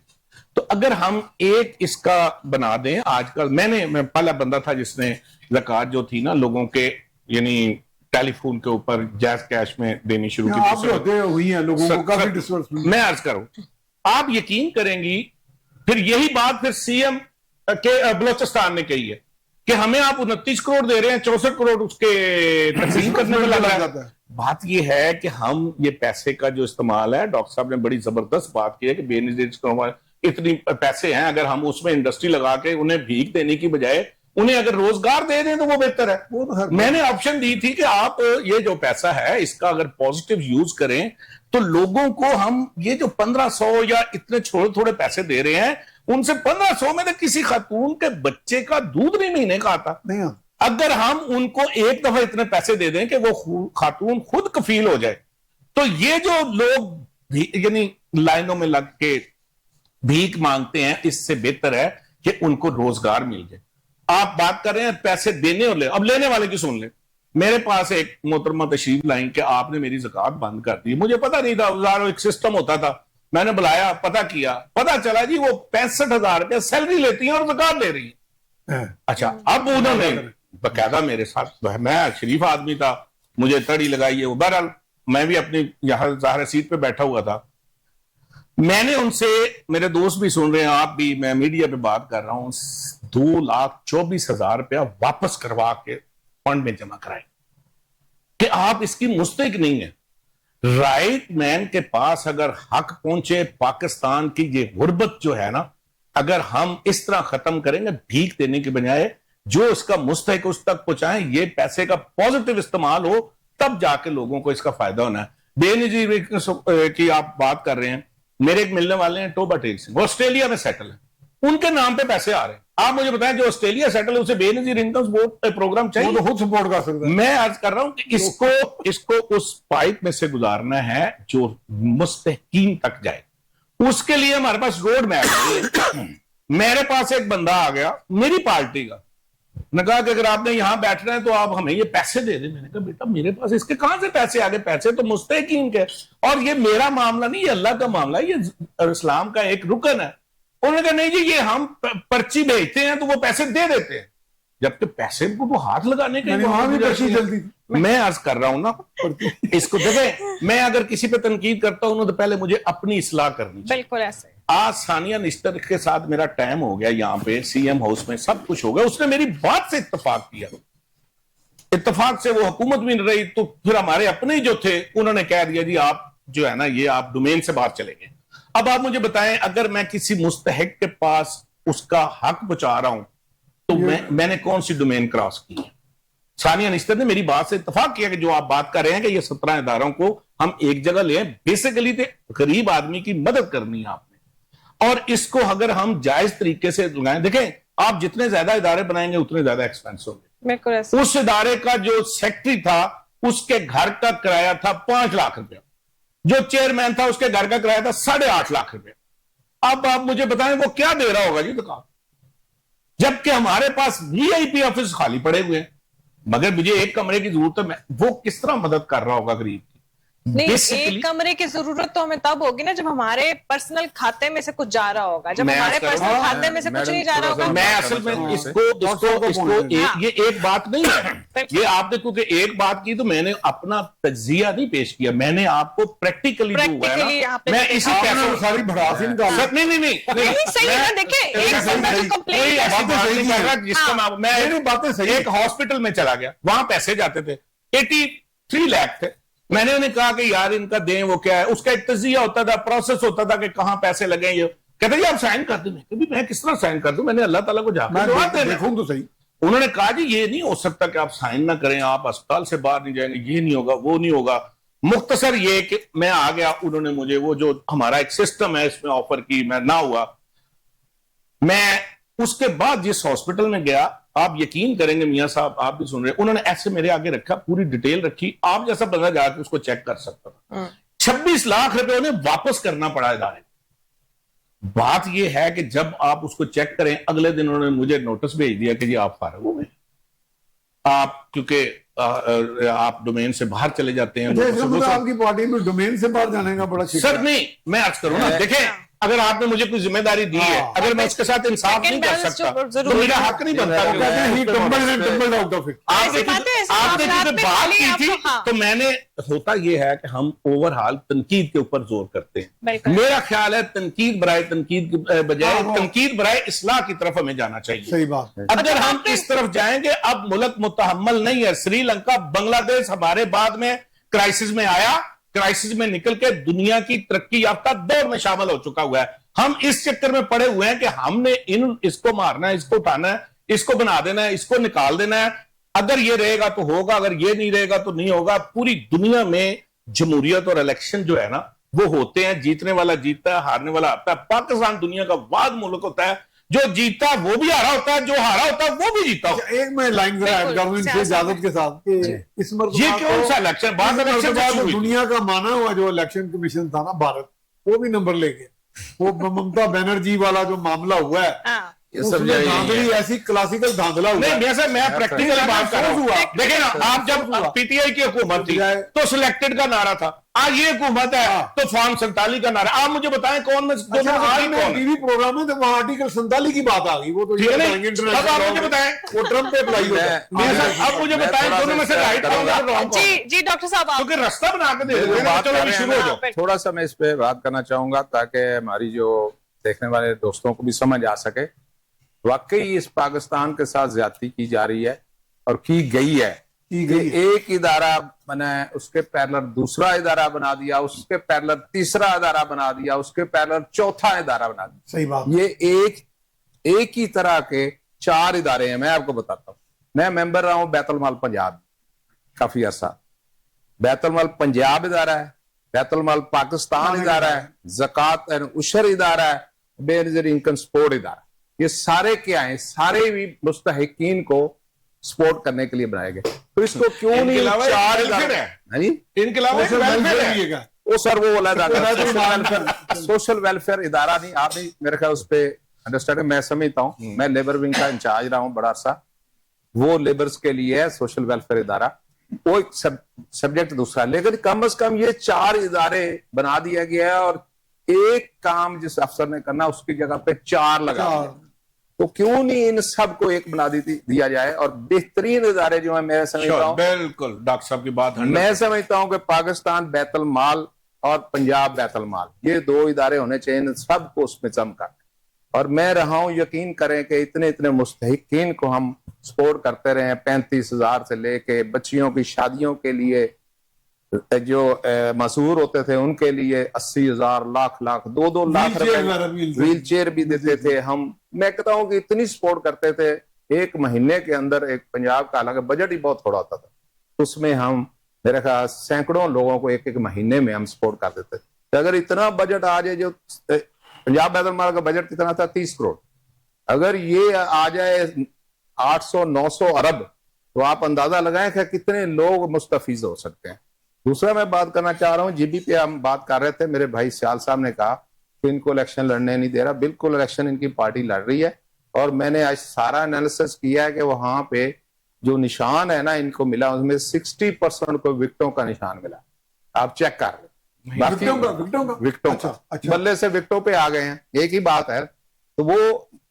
تو اگر ہم ایک اس کا بنا دیں۔ آج کل میں پہلا بندہ تھا جس نے زکوٰۃ جو تھی نا لوگوں کے یعنی ٹیلی فون کے اوپر جیز کیش میں دینی شروع کی تھی۔ میں عرض کروں، آپ یقین کریں گی، پھر یہی بات پھر سی ایم کے بلوچستان نے کہی ہے کہ ہمیں آپ 29 کروڑ دے رہے ہیں، 64 کروڑ اس کے تقسیم کرنے میں لگ رہا ہے۔ بات یہ ہے کہ ہم یہ پیسے کا جو استعمال ہے، ڈاکٹر صاحب نے بڑی زبردست بات کی ہے کہ بے نظیر اتنی پیسے ہیں, اگر ہم اس میں انڈسٹری لگا کے انہیں بھیک دینے کی بجائے انہیں اگر روزگار دے دیں تو وہ بہتر ہے. میں نے آپشن دی تھی کہ آپ یہ جو پیسہ ہے اس کا اگر پازیٹیو یوز کریں تو لوگوں کو ہم یہ جو 1500 یا اتنے تھوڑے پیسے دے رہے ہیں ان سے 1500 میں تو کسی خاتون کے بچے کا دودھ نہیں مہینے کا آتا. اگر ہم ان کو ایک دفعہ اتنے پیسے دے دیں کہ وہ خاتون خود کفیل ہو جائے تو یہ جو لوگ یعنی لائنوں میں لگ کے بھیک مانگتے ہیں اس سے بہتر ہے کہ ان کو روزگار مل جائے. آپ بات کر رہے ہیں پیسے دینے اور اب لینے والے کی سن لیں. میرے پاس ایک محترمہ تشریف لائیں کہ آپ نے میری زکوٰۃ بند کر دی. مجھے پتا نہیں تھا, ایک سسٹم ہوتا تھا. میں نے بلایا, پتا کیا, پتا چلا جی وہ 65,000 روپیہ سیلری لیتی ہیں اور زکوٰۃ لے رہی ہیں. اچھا, اب انہوں نے باقاعدہ میرے ساتھ, میں شریف آدمی تھا, مجھے تڑی لگائی ہے. بہرحال میں بھی اپنی یہاں ظاہر سیٹ پہ بیٹھا ہوا تھا. میں نے ان سے, میرے دوست بھی سن رہے ہیں, آپ بھی, میں میڈیا پہ بات کر رہا ہوں, 2,24,000 روپیہ واپس کروا کے فنڈ میں جمع کرائے کہ آپ اس کی مستحق نہیں ہیں. رائٹ مین کے پاس اگر حق پہنچے, پاکستان کی یہ غربت جو ہے نا, اگر ہم اس طرح ختم کریں گے بھیک دینے کے بجائے, جو اس کا مستحق اس تک پہنچائیں, یہ پیسے کا پازیٹیو استعمال ہو, تب جا کے لوگوں کو اس کا فائدہ ہونا ہے. بے نظیر کی آپ بات کر رہے ہیں, میرے ایک ملنے والے ہیں ٹوبا ٹیک سنگھ, وہ آسٹریلیا میں سیٹل ہیں, ان کے نام پہ پیسے آ رہے ہیں. آپ مجھے بتائیں جو آسٹریلیا سیٹل ہے اسے بے نظیر انکم سپورٹ پروگرام چاہیے, تو خود سپورٹ کر سکتا ہے. میں عرض کر رہا ہوں کہ اس کو اس پائپ میں سے گزارنا ہے جو مستحقین تک جائے. اس کے لیے ہمارے پاس روڈ میپ ہے. میرے پاس ایک بندہ آ گیا میری پارٹی کا, نے کہا کہ اگر آپ نے یہاں بیٹھنا ہے تو آپ ہمیں یہ پیسے دے دیں. میں نے کہا بیٹا میرے پاس اس کے کہاں سے پیسے آگے, پیسے تو مستحقین کے, اور یہ میرا معاملہ نہیں, یہ اللہ کا معاملہ ہے, یہ اسلام کا ایک رکن ہے. انہوں نے کہا نہیں جی یہ ہم پرچی بھیجتے ہیں تو وہ پیسے دے دیتے ہیں, جبکہ پیسے کو وہ ہاتھ لگانے کے وہاں بھی پرچی چلتی. میں عرض کر رہا ہوں نا اس کو دیکھیں, میں اگر کسی پہ تنقید کرتا ہوں تو پہلے مجھے اپنی اصلاح کرنی چاہیے. بالکل ایسے. آج ثانیہ نشتر کے ساتھ میرا ٹائم ہو گیا یہاں پہ سی ایم ہاؤس میں, سب کچھ ہو گیا, اس نے میری بات سے اتفاق کیا, اتفاق سے وہ حکومت بھی نہیں رہی, تو پھر ہمارے اپنے جو تھے انہوں نے کہہ دیا جی آپ جو ہے نا یہ آپ ڈومین سے باہر چلیں گے. اب آپ مجھے بتائیں اگر میں کسی مستحق کے پاس اس کا حق پہنچا رہا ہوں تو میں نے کون سی ڈومین کراس کی ہے؟ ثانیہ نشتر نے میری بات سے اتفاق کیا کہ جو آپ بات کر رہے ہیں کہ یہ 17 اداروں کو ہم ایک جگہ لیں, بیسیکلی غریب آدمی کی مدد کرنی ہے آپ نے, اور اس کو اگر ہم جائز طریقے سے لگائیں. دیکھیں آپ جتنے زیادہ ادارے بنائیں گے اتنے زیادہ ایکسپینس ہوں گے. اس ادارے کا جو سیکٹری تھا اس کے گھر کا کرایہ تھا 5 لاکھ روپیہ, جو چیئرمین تھا اس کے گھر کا کرایہ تھا 8.5 لاکھ روپے. اب آپ مجھے بتائیں وہ کیا دے رہا ہوگا جی دکان, جبکہ ہمارے پاس VIP آفس خالی پڑے ہوئے ہیں, مگر مجھے ایک کمرے کی ضرورت ہے. وہ کس طرح مدد کر رہا ہوگا غریب کی؟ نہیں, ایک کمرے کی ضرورت تو ہمیں تب ہوگی نا جب ہمارے پرسنل کھاتے میں سے کچھ جا رہا ہوگا. جب ہمارے پرسنل کھاتے میں سے کچھ نہیں جا رہا ہوگا. میں اصل میں اس کو یہ ایک بات نہیں ہے, یہ آپ نے کیونکہ ایک بات کی تو میں نے اپنا تجزیہ نہیں پیش کیا, میں نے آپ کو پریکٹیکلی جو ہوا ہے نا, میں اسی پیسوں ساری بڑھاسی ایک ہاسپٹل میں چلا گیا, وہاں پیسے جاتے تھے 83 لاکھ تھے. میں نے انہیں کہا کہ یار ان کا دیں, وہ کیا ہے, اس کا ایک تجزیہ ہوتا تھا, پروسیس ہوتا تھا کہ کہاں پیسے لگیں. یہ کہتے ہیں آپ سائن کر دیں. میں کس طرح سائن کر دوں, میں نے اللہ تعالیٰ کو جا کے دیکھوں تو صحیح. انہوں نے کہا جی یہ نہیں ہو سکتا کہ آپ سائن نہ کریں, آپ اسپتال سے باہر نہیں جائیں گے, یہ نہیں ہوگا, وہ نہیں ہوگا. مختصر یہ کہ میں آ گیا, انہوں نے مجھے وہ جو ہمارا ایک سسٹم ہے اس میں آفر کی, میں نہ ہوا. میں اس کے بعد جس ہاسپٹل میں گیا, آپ یقین کریں گے میاں صاحب, آپ بھی سن رہے, انہوں نے ایسے میرے آگے رکھا, پوری ڈیٹیل رکھی, آپ جیسا بندہ جا کے اس کو چیک کر سکتا تھا. 26 لاکھ روپے انہیں واپس کرنا پڑا ادارے. بات یہ ہے کہ جب آپ اس کو چیک کریں, اگلے دن انہوں نے مجھے نوٹس بھیج دیا کہ جی آپ فارغ ہو گئے, آپ کیونکہ آپ ڈومین سے باہر چلے جاتے ہیں. آپ کی پارٹی میں ڈومین سے باہر جانے کا بڑا سر نہیں, میں عرض کروں نا, دیکھیں اگر آپ نے مجھے کوئی ذمہ داری دی ہے, اگر میں اس کے ساتھ انصاف نہیں کر سکتا تو میرا حق نہیں بنتا. آپ نے جسے بات کی تھی تو میں نے, ہوتا یہ ہے کہ ہم اوورہال تنقید کے اوپر زور کرتے ہیں. میرا خیال ہے تنقید برائے تنقید کے بجائے تنقید برائے اصلاح کی طرف ہمیں جانا چاہیے. صحیح بات ہے. اگر ہم اس طرف جائیں گے, اب ملک متحمل نہیں ہے. سری لنکا, بنگلہ دیش ہمارے بعد میں کرائسس میں آیا, کرائسس میں نکل کے دنیا کی ترقی یافتہ دور میں شامل ہو چکا ہوا ہے. ہم اس چکر میں پڑے ہوئے ہیں کہ ہم نے اس کو مارنا ہے, اس کو اٹھانا ہے, اس کو بنا دینا ہے, اس کو نکال دینا ہے. اگر یہ رہے گا تو ہوگا, اگر یہ نہیں رہے گا تو نہیں ہوگا. پوری دنیا میں جمہوریت اور الیکشن جو ہے نا وہ ہوتے ہیں, جیتنے والا جیتتا ہے, ہارنے والا ہارتا ہے. پاکستان دنیا کا واحد ملک ہوتا ہے جو جیتا وہ بھی ہارا ہوتا ہے, جو ہارا ہوتا ہے وہ بھی جیتا ہوتا ہے. ایک میں لائن ذرا ایڈ کر دوں ان سے اجازت کے ساتھ کہ اس مرتبہ یہ کون سا الیکشن, بعض الیکشن دنیا کا مانا ہوا جو الیکشن کمیشن تھا نا بھارت, وہ بھی نمبر لے گئے. وہ ممتا بینرجی والا جو معاملہ ہوا ہے اس میں دھاندلی ایسی کلاسیکل دھاندلا ہوا ہے. نہیں سر, میں پریکٹیکلی بات کر رہا ہوں. دیکھیں نا, آپ جب پی ٹی آئی کی حکومت تھی تو سلیکٹڈ کا نعرہ تھا, آج یہ حکومت ہے تو فارم 47 کا نعرہ. آپ مجھے بتائیں کون میں آج میں ٹی وی پروگرام میں وہاں آرٹیکل 47 کی بات آ گئی. وہ تو اب آپ مجھے بتائیں, وہ ٹرمپ پہ اپلائی ہوتا ہے. اب مجھے بتائیں دونوں میں سے رائٹ کون. جی ڈاکٹر صاحب, کیونکہ رستہ بنا کے دے دیتے ہیں. چلو ابھی شروع ہو جاؤ. تھوڑا سا میں اس پہ بات کرنا چاہوں گا تاکہ ہماری جو دیکھنے والے دوستوں کو بھی سمجھ آ سکے. واقعی اس پاکستان کے ساتھ زیادتی کی جا رہی ہے اور کی گئی ہے. ایک ادارہ بنا ہے, اس کے پیرلر دوسرا ادارہ بنا دیا, اس کے پیرلر تیسرا ادارہ بنا دیا, اس کے پیرلر چوتھا ادارہ بنا دیا. صحیح بات. یہ ایک ہی طرح کے 4 ادارے ہیں. میں آپ کو بتاتا ہوں, میں ممبر رہا ہوں بیت المال پنجاب کافی عرصہ. بیت المال پنجاب ادارہ ہے, بیت المال پاکستان ادارہ ہے, زکوٰۃ اینڈ عشر ادارہ ہے, بے نظیر انکم سپورٹ ادارہ. یہ سارے کیا ہیں, سارے بھی مستحقین کو سپورٹ کرنے کے لیے بنائے گئے. تو اس کو کیوں نہیں 4 ادارے, ان کے علاوہ وہ سر وہ سوشل ویلفیئر ادارہ نہیں. آپ نہیں میرے خیال اس پہ انڈرسٹینڈ, میں سمجھتا ہوں, میں لیبر ونگ کا انچارج رہا ہوں بڑا عرصہ. وہ لیبرز کے لیے ہے سوشل ویلفیئر ادارہ, وہ ایک سبجیکٹ دوسرا. لیکن کم از کم یہ 4 ادارے بنا دیا گیا ہے اور ایک کام جس افسر نے کرنا اس کی جگہ پہ 4 لگا دیا. تو کیوں نہیں ان سب کو ایک بنا دیا جائے. اور بہترین ادارے جو ہیں میں سمجھتا ہوں, بالکل ڈاکٹر صاحب کی بات, میں سمجھتا ہوں کہ پاکستان بیت المال اور پنجاب بیت المال, یہ 2 ادارے ہونے چاہیے. ان سب کو اس میں چمکا. اور میں رہا ہوں, یقین کریں کہ اتنے مستحقین کو ہم سپورٹ کرتے رہے ہیں. 35,000 سے لے کے بچیوں کی شادیوں کے لیے جو معذور ہوتے تھے ان کے لیے 80,000 لاکھ 2 لاکھ روپے ویل چیئر بھی دیتے تھے ہم. میں کہتا ہوں کہ اتنی سپورٹ کرتے تھے. ایک مہینے کے اندر ایک پنجاب کا حالانکہ بجٹ ہی بہت تھوڑا ہوتا تھا, اس میں ہم میرے خیال سینکڑوں لوگوں کو ایک مہینے میں ہم سپورٹ کر دیتے. اگر اتنا بجٹ آ جائے, جو پنجاب بیت المال کا بجٹ کتنا تھا 30 کروڑ, اگر یہ آ جائے 800-900 ارب تو آپ اندازہ لگائیں کہ کتنے لوگ مستفیض ہو سکتے ہیں. دوسرا میں بات کرنا چاہ رہا ہوں, جی بی پہ ہم بات کر رہے تھے, میرے بھائی سیال صاحب نے کہا کہ ان کو الیکشن لڑنے نہیں دے رہا. بالکل الیکشن ان کی پارٹی لڑ رہی ہے. اور میں نے آج سارا انالیسس کیا ہے کہ وہاں پہ جو نشان ہے نا ان کو ملا, اس میں 60% کو وکٹوں کا نشان ملا. آپ چیک کر لیں, وکٹوں کا بلے سے وکٹوں پہ آ گئے ہیں. ایک ہی بات ہے. تو وہ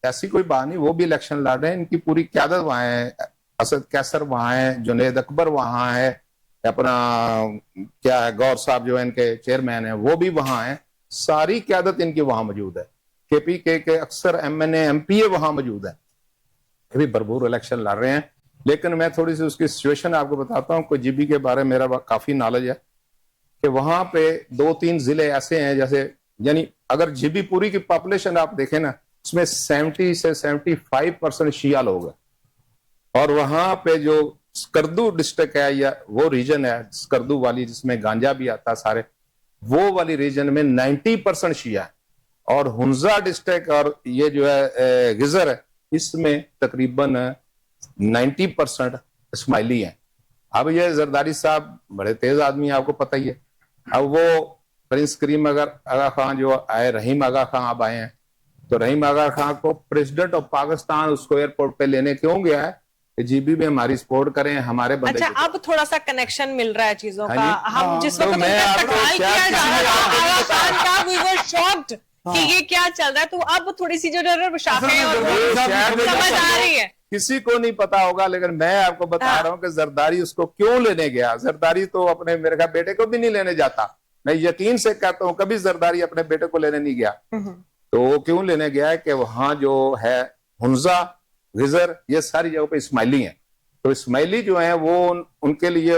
ایسی کوئی بات نہیں, وہ بھی الیکشن لڑ رہے ہیں. ان کی پوری قیادت وہاں ہے, اسد کیسر وہاں ہے, جنید اکبر وہاں ہے, اپنا کیا ہے گور صاحب جو ان کے چیئرمین ہیں وہ بھی وہاں ہیں. ساری قیادت ان کی وہاں موجود ہے. کے پی کے اکثر M N A M P A وہاں موجود ہے. یہ بھی بھرپور الیکشن لڑ رہے ہیں. لیکن میں تھوڑی سی اس کی سچویشن آپ کو بتاتا ہوں. کوئی جی بی کے بارے میں میرا کافی نالج ہے کہ وہاں پہ 2-3 ضلع ایسے ہیں جیسے, یعنی اگر جی بی پوری کی پاپولیشن آپ دیکھیں نا, اس میں 70 سے 75% شیعہ لوگ ہیں. اور وہاں پہ جو سکردو ڈسٹرکٹ ہے یا وہ ریجن ہے سکردو والی جس میں گانجا بھی آتا ہے سارے, وہ والی ریجن میں 90% شیعہ ہے. اور ہنزا ڈسٹرکٹ اور یہ جو ہے غزر ہے اس میں تقریباً 90% اسماعیلی ہیں. اب یہ زرداری صاحب بڑے تیز آدمی ہیں, آپ کو پتہ ہی ہے. اب وہ پرنس کریم آغا خان جو آئے, رحیم آغا خان اب آئے ہیں, تو رحیم آغا خان کو پریزیڈنٹ آف پاکستان اس کو ایئرپورٹ پہ لینے کیوں گیا ہے کہ جی بی میں ہماری سپورٹ کریں, ہمارے بندے. اچھا, اب تھوڑا سا کنیکشن مل رہا ہے چیزوں کا. ہم جس وقت کیا جا رہا آغا خان کا we were shocked کہ یہ کیا چل رہا ہے, تو اب تھوڑی سی جو شاخیں اور سمجھ آ رہی ہے. کسی کو نہیں پتا ہوگا, لیکن میں آپ کو بتا رہا ہوں کہ زرداری اس کو کیوں لینے گیا. زرداری تو اپنے میرے خیال بیٹے کو بھی نہیں لینے جاتا. میں یقین سے کہتا ہوں کبھی زرداری اپنے بیٹے کو لینے نہیں گیا. تو وہ کیوں لینے گیا ہے کہ وہاں جو ہے ہنزا غزر یہ ساری جگہوں پہ اسماعیلی ہیں. تو اسماعیلی جو ہیں وہ ان کے لیے